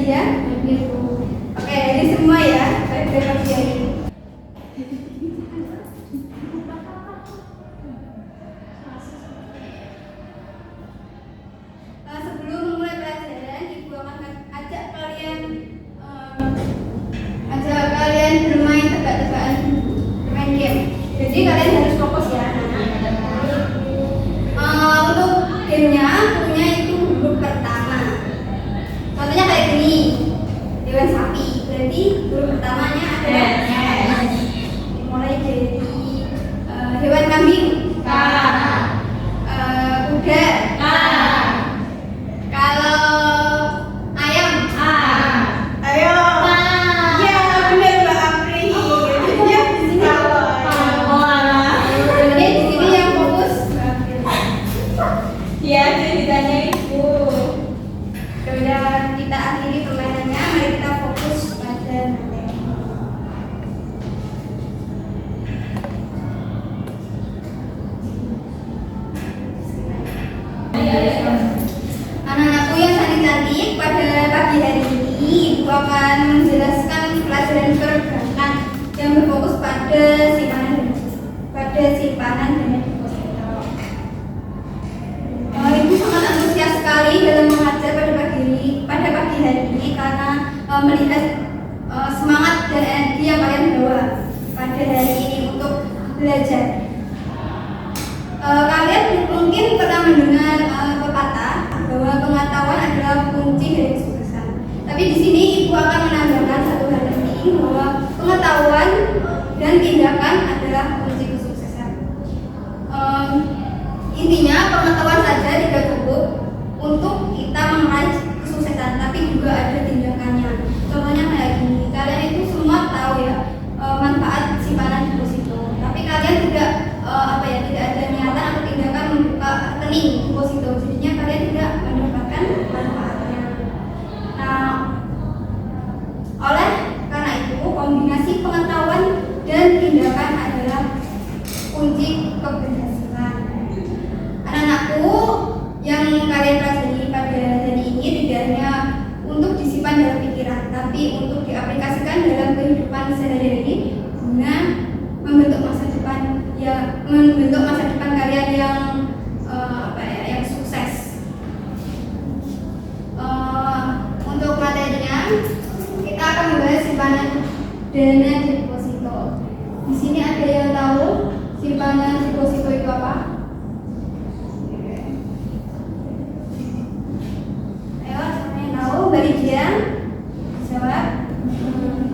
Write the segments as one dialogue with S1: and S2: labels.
S1: ya? Oke, jadi semua ya, baik pagi hari ini. Sebelum memulai pelajaran, Ibu akan ajak kalian bermain tebak-tebakan, bermain game. Jadi kalian harus fokus ya. Untuk gamenya punya itu huruf pertama. Contohnya kayak gini, hewan sapi. Berarti huruf pertamanya adalah S. Mulai dari hewan kambing. K. Kuda. K. Kalau ayam. A. Ayo. Ya benar Mbak Apri. Ya di sini. Jadi di sini yang fokus. Ya jadi ditanya Ibu. Sudah kita akhiri permainannya. Mari kita fokus pada materi. Anak-anakku yang cantik-cantik, pada pagi hari ini Ibu akan menjelaskan pelajaran perbankan yang berfokus pada simpanan dana deposito. Ibu sangat antusias sekali dalam mengajar pada pagi hari ini karena melihat semangat dan energi yang kalian bawa pada hari ini untuk belajar. Kalian mungkin pernah mendengar pepatah bahwa pengetahuan adalah kunci dari kesuksesan. Tapi di sini Ibu akan menambahkan satu hal penting bahwa pengetahuan dan tindakan adalah kunci kesuksesan. Intinya pengetahuan saja tidak cukup untuk kita meraih kesuksesan, tapi juga ada tindakannya. Contohnya kayak gini, kalian itu semua tahu ya manfaat simpanan deposito, tapi kalian tidak ada niatan atau tindakan membuka rekening deposito, jadinya kalian tidak mendapatkan manfaatnya. Nah, oleh karena itu kombinasi pengetahuan dan tindakan adalah kunci keberhasilan. Anak-anakku yang kalian pelajari pada hari ini tidak hanya untuk disimpan dalam pikiran, tapi untuk diaplikasikan dalam kehidupan sehari-hari guna membentuk masa depan kalian yang sukses. Untuk materinya kita akan membahas simpanan dana deposito. Di sini ada yang tahu simpanan deposito itu apa? Ayo, siapa yang tahu? Beri dia jawab.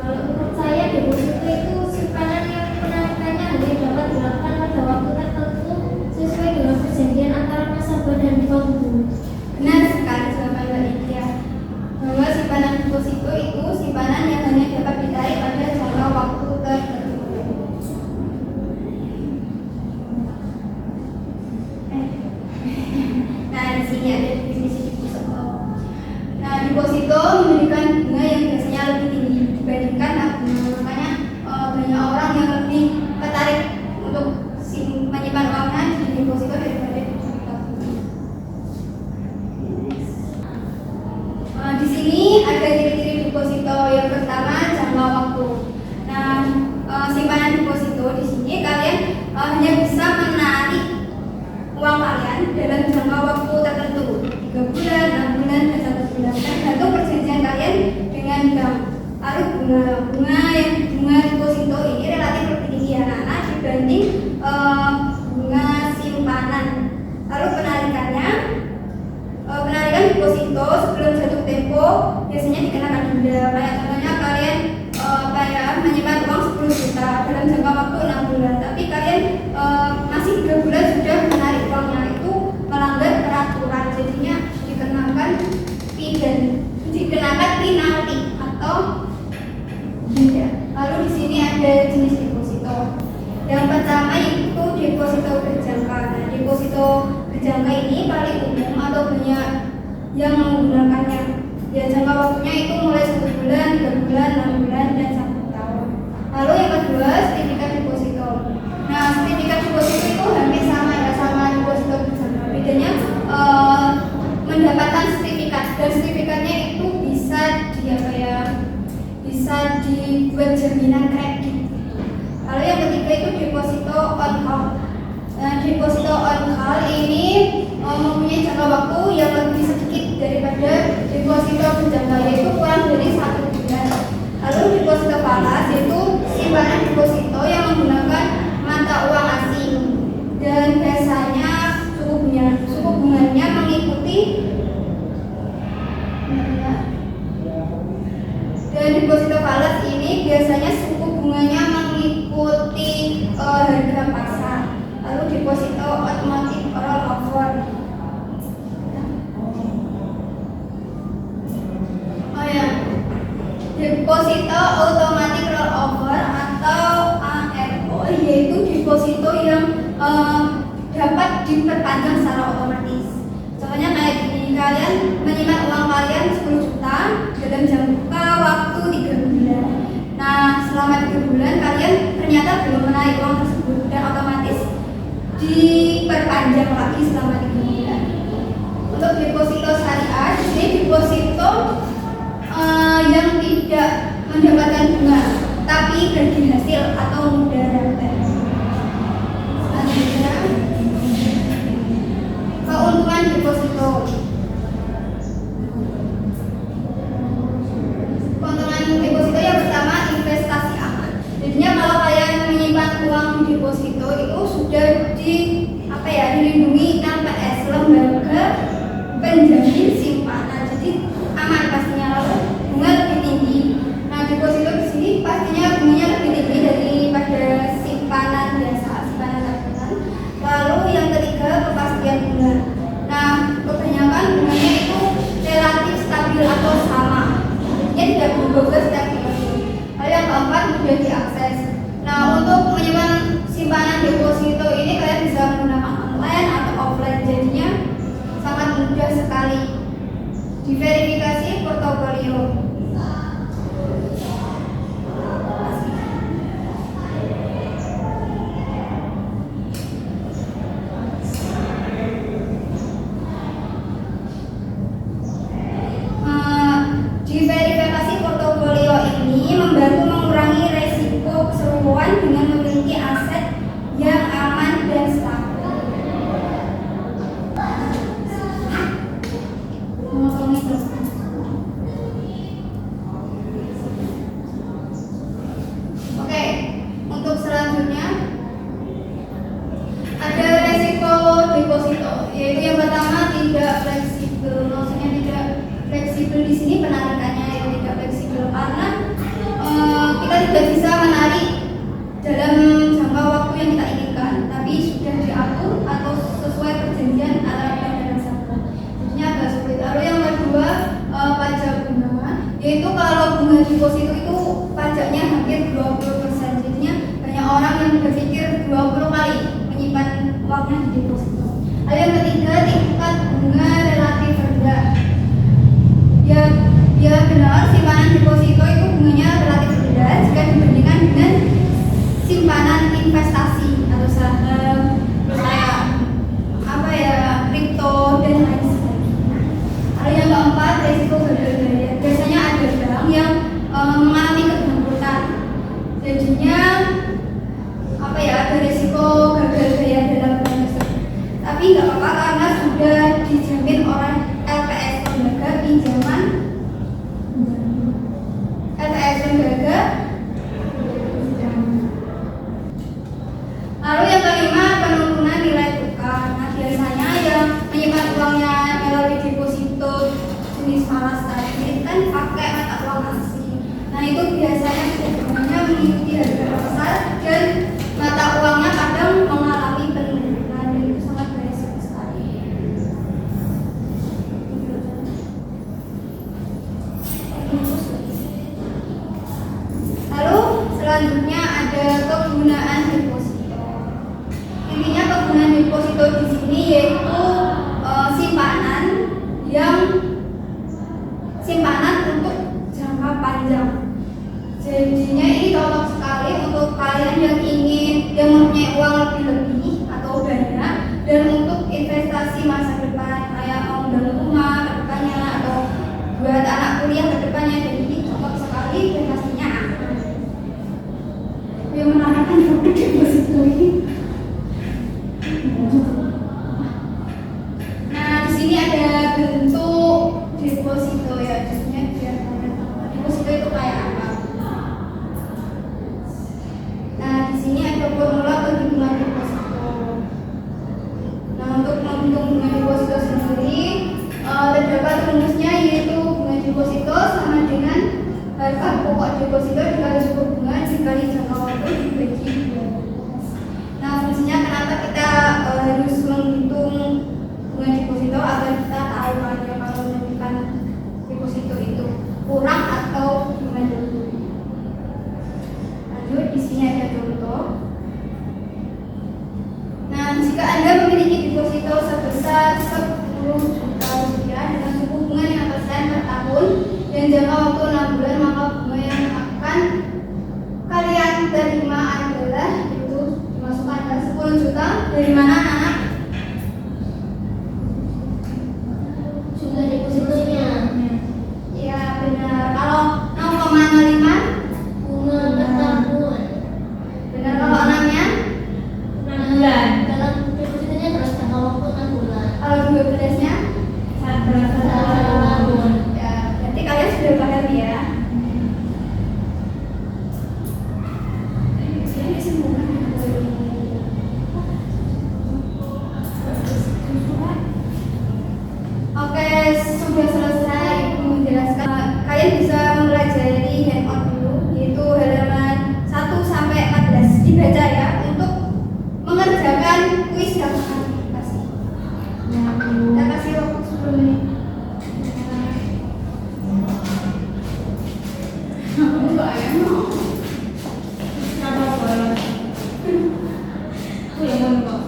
S2: Kalau menurut saya deposito itu simpanan yang penarikannya hanya dapat dilakukan pada waktu tertentu sesuai dengan perjanjian antara nasabah dan bank.
S1: Benar sekali jawaban Mbak Lydia, bahwa simpanan deposito itu simpanan yang hanya dapat ditarik pada jangka waktu tertentu. Nah, di sini ada definisi deposito. Nah, deposito memberikan bunga yang biasanya lebih tinggi dibandingkan tabungan. Makanya banyak orang yang lebih tertarik untuk menyimpan uangnya di deposito daripada di tabungan. Di sini ada ciri-ciri deposito. Yang pertama, jangka waktu. Nah, simpanan deposito di sini kalian hanya bisa menarik uang kalian dalam jangka waktu tertentu, 3 bulan, 6 bulan, dan 1 bulan. Tergantung perjanjian kalian dengan bank. Lalu bunga deposito ini relatif lebih tinggi anak-anak dibanding bunga simpanan. Lalu penarikan deposito sebelum jatuh tempo biasanya dikenakan denda. Kayak contohnya kalian menyimpan uang 10 juta dalam jangka waktu 6 bulan, tapi kalian masih 3 bulan sudah menarik uangnya, itu melanggar peraturan, jadinya dikenakan penalti atau denda. Lalu di sini ada jenis deposito. Yang pertama itu deposito berjangka. Nah, deposito berjangka ini paling umum atau banyak yang menggunakannya. Ya, jangka waktunya itu mulai 1 bulan, 3 bulan, 6 bulan, dan 1 tahun. Lalu yang kedua, sertifikat deposito. Nah, sertifikat deposito itu hampir sama deposito berjangka. Bedanya mendapatkan sertifikat, dan sertifikatnya itu bisa dibuat jaminan kredit. Lalu yang ketiga itu deposito on call. Deposito on call ini mempunyai jangka waktu yang lebih sedikit daripada deposito berjangka, yaitu kurang dari 1 bulan. Lalu deposito falas yaitu simpanan deposito yang menggunakan mata uang asing dan biasanya suku bunganya mengikuti deposito falas ini biasanya suku bunganya mengikuti harga pasar. Lalu deposito automatic rollover. Deposito automatic rollover atau ARO yaitu deposito yang dapat diperpanjang secara otomatis. Contohnya kayak gini, kalian menyimpan uang kalian 10 juta dalam jangka waktu 3 bulan. Nah, selama 3 bulan kalian ternyata belum menarik uang tersebut dan otomatis diperpanjang lagi selama 3 bulan. Untuk deposito syariah, ini deposito yang tidak mendapatkan bunga tapi bagi hasil atau mudarabah. Selanjutnya, keuntungan deposito. Keuntungan deposito yang pertama, investasi aman. Jadinya kalau kalian menyimpan uang di deposito itu sudah dilindungi LPS, lembaga penjamin simpanan. Jadi aman pastinya, lalu bunga lebih tinggi. Nah, deposito di sini pastinya bunganya lebih tinggi daripada simpanan biasa, simpanan tabungan. Lalu yang ketiga, kepastian bunga. Nah, kebanyakan bunganya itu relatif stabil atau sama, jadinya tidak berubah setiap periode. Lalu yang keempat, mudah diakses. Nah, untuk menyimpan simpanan deposito ini kalian bisa menggunakan online atau offline, jadinya sangat mudah sekali. Diverifikasi portofolio. Diverifikasi portofolio ini membantu mengurangi resiko keseluruhan dengan memiliki aset yang aman dan stabil. Oke, untuk selanjutnya ada resiko deposito, yaitu yang pertama tidak fleksibel. Maksudnya tidak fleksibel di sini penarikannya yang tidak fleksibel karena kita tidak bisa menarik dalam jangka waktu yang kita inginkan, tapi sudah diatur atau sesuai perjanjian antara bank dan nasabah. Jadinya agak sulit. Lalu yang kedua, pajak bunga, yaitu kalau bunga deposito itu pajaknya hampir 20%. Jadinya banyak orang yang berpikir 20 kali menyimpan uangnya di deposito. Lalu yang ketiga, tingkat bunga relatif rendah. Ya benar, simpanan deposito itu bunganya relatif rendah jika dibandingkan dengan simpanan investasi atau saham, kayak kripto dan lain sebagainya. Lalu yang keempat, resiko gagal bayar. Biasanya ada bank yang mengalami kebangkrutan, jadinya ada resiko gagal bayar dalam bank tersebut. Tapi nggak apa-apa karena sudah dijamin oleh LPS, lembaga pinjaman lembaga. Lalu yang kelima, penurunan nilai tukar. Nah, biasanya yang menyimpan uangnya melalui deposito jenis falas tadi kan pakai mata uang asing. Nah, itu biasanya sebenarnya mengikuti harga pasar dan mata uangnya kadang mengalami penurunan, dan itu sangat beresiko sekali. Lalu selanjutnya ada kegunaan deposito. Intinya kegunaan deposito di sini yaitu simpanan untuk jangka panjang. Jadinya ini cocok sekali untuk kalian yang mempunyai uang lebih atau banyak dan untuk investasi masa depan, kayak mau bangun rumah ke depannya atau buat anak kuliah ke depannya. Jadi ini cocok sekali dan pastinya aman. Harga pokok deposito dikali suku bunga dikali jangka waktu dibagi 12. Nah, fungsinya kenapa kita harus menghitung bunga deposito agar kita tahu kan ya kalau menentukan deposito itu kurang atau gimana. Lanjut, di sini ada contoh. Nah, jika Anda memiliki deposito sebesar 10 juta rupiah dengan suku bunga 5% per tahun dan jangka waktu 6 bulan, maka bunga yang akan kalian terima adalah itu dimasukkan adalah 10 juta. Dari mana anak?
S2: Jumlah depositonya.
S1: Ya benar. Kalau 0,05
S2: Bunga per tahun.
S1: benar. Kalau 6-nya
S2: 6 bulan. Dalam depositonya dalam jangka waktu 6 bulan.
S1: kalau 12-nya
S2: 1 tahun.
S1: ya, berarti kalian sudah paham ya. Oke, sudah selesai menjelaskan. Kalian bisa mempelajari handout dulu, yaitu halaman 1 sampai 14 dibaca ya untuk mengerjakan kuis yang akan dikasih. Kita kasih waktu 10 menit. Enggak ya, no.
S2: Aku yang mau kok.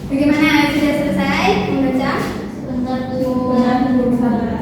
S1: Bagaimana? Sudah selesai membaca?
S2: Sebentar dulu. Jalan-jalan.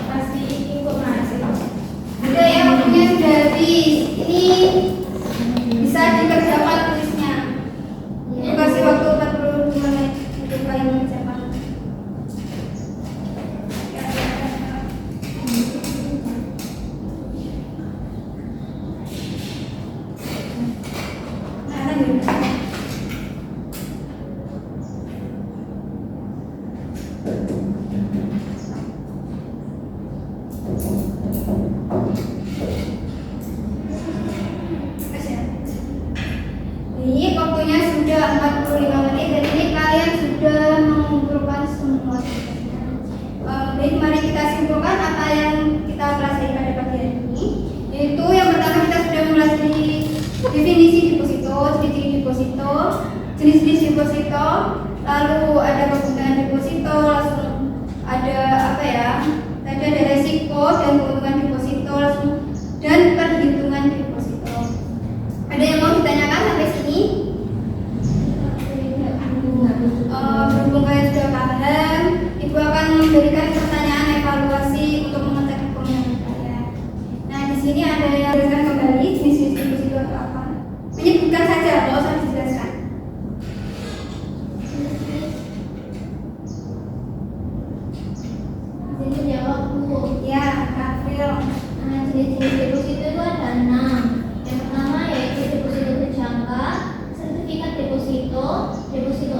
S1: Pasti ikut masih. Udah ya, waktunya sudah habis. Ini bisa dikerjakan tulisnya. Aku kasih waktu 45 menit untuk kalian mengerjakan. Nah, lanjut. Ini waktunya sudah 45 menit dan ini kalian sudah mengumpulkan semua. Baik, mari kita simpulkan apa yang kita pelajari pada pagi hari ini. Yaitu yang pertama kita sudah mempelajari definisi deposito, ciri-ciri deposito, jenis-jenis deposito, lalu ada kegunaan deposito, langsung ada apa ya? Tadi ada resiko dan keuntungan deposito, langsung dan perhitungan deposito. Ada yang mau ditanyakan sampai sini? Berhubung kalian sudah paham, Ibu akan memberikan pertanyaan evaluasi untuk mengecek pemahaman kalian. Nah, di sini ada yang dijelaskan kembali jenis-jenis deposito itu apa. Menyebutkan saja, nggak usah dijelaskan.
S2: Jadi jawab Bu.
S1: Ya, April.
S2: Nah, jenis-jenis deposito itu ada 6. Yang pertama yaitu deposito berjangka, sertifikat deposito, deposito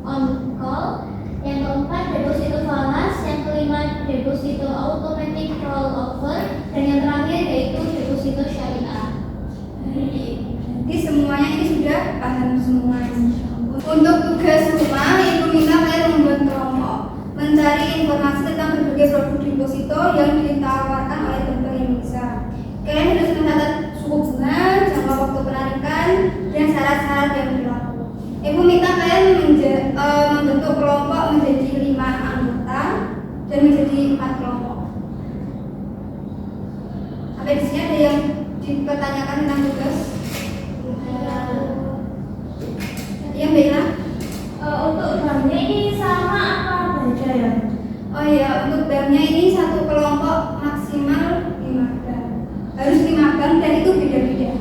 S2: on call. Yang keempat deposito falas, yang kelima deposito automatic rollover, dan yang terakhir yaitu deposito syariah.
S1: Jadi semuanya ini sudah paham semua. Untuk tugas rumah, Ibu minta kalian membuat kelompok, mencari informasi tentang berbagai produk deposito yang ditawarkan oleh Bank Indonesia. Kalian harus mencatat suku bunga, jangka waktu penarikan, dan syarat-syarat yang berlaku. Ibu minta kalian membentuk kelompok menjadi 5 anggota dan menjadi 4 kelompok. Sampai di sini ada yang dipertanyakan tentang tugas? Ya, Bella.
S2: Untuk banknya ini sama apa beda ya?
S1: Oh iya, untuk banknya ini satu kelompok maksimal 5 bank. Harus 5 bank dan itu beda-beda.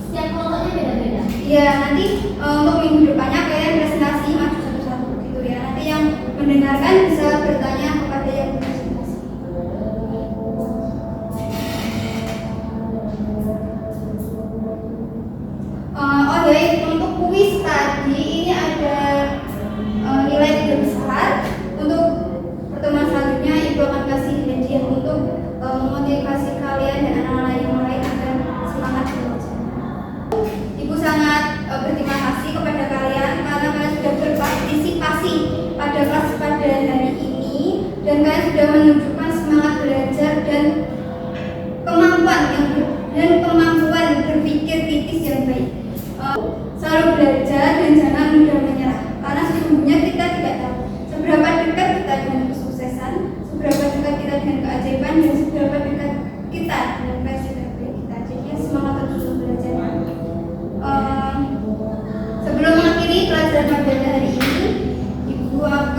S2: Setiap kelompoknya beda-beda.
S1: Iya, nanti untuk minggu depannya kalian presentasi maju satu-satu gitu ya. Nanti yang mendengarkan bisa bertanya kepada yang presentasi. Oh ya, untuk kuis tadi ini ada pelajaran pada hari ini Ibu akan